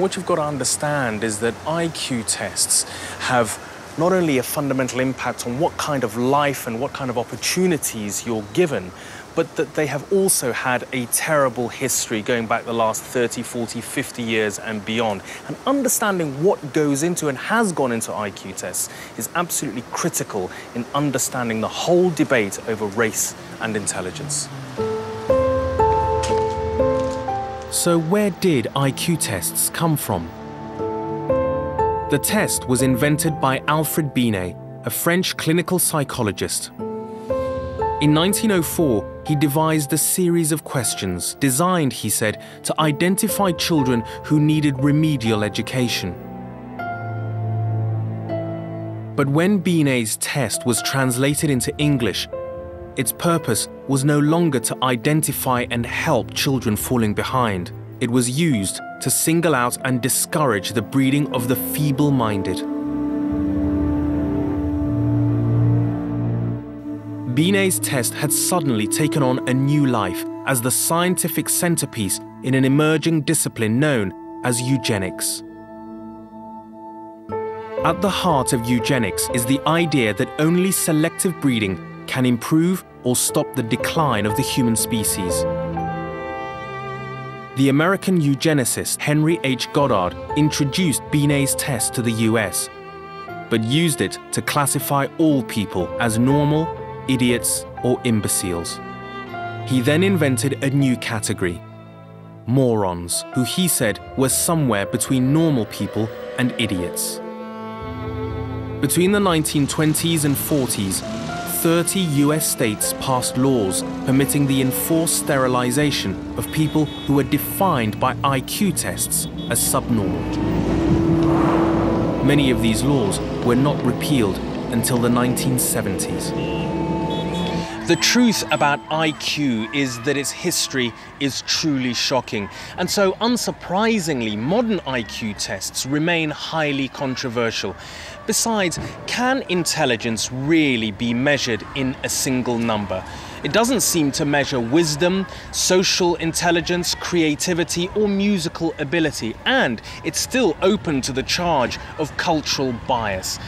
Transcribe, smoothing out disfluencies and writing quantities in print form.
And what you've got to understand is that IQ tests have not only a fundamental impact on what kind of life and what kind of opportunities you're given, but that they have also had a terrible history going back the last 30, 40, 50 years and beyond. And understanding what goes into and has gone into IQ tests is absolutely critical in understanding the whole debate over race and intelligence. So where did IQ tests come from? The test was invented by Alfred Binet, a French clinical psychologist. In 1904, he devised a series of questions designed, he said, to identify children who needed remedial education. But when Binet's test was translated into English, its purpose was no longer to identify and help children falling behind. It was used to single out and discourage the breeding of the feeble-minded. Binet's test had suddenly taken on a new life as the scientific centerpiece in an emerging discipline known as eugenics. At the heart of eugenics is the idea that only selective breeding can improve or stop the decline of the human species. The American eugenicist Henry H. Goddard introduced Binet's test to the US, but used it to classify all people as normal, idiots, or imbeciles. He then invented a new category: morons, who he said were somewhere between normal people and idiots. Between the 1920s and 40s, 30 US states passed laws permitting the enforced sterilization of people who were defined by IQ tests as subnormal. Many of these laws were not repealed until the 1970s. The truth about IQ is that its history is truly shocking. And so, unsurprisingly, modern IQ tests remain highly controversial. Besides, can intelligence really be measured in a single number? It doesn't seem to measure wisdom, social intelligence, creativity, or musical ability. And it's still open to the charge of cultural bias.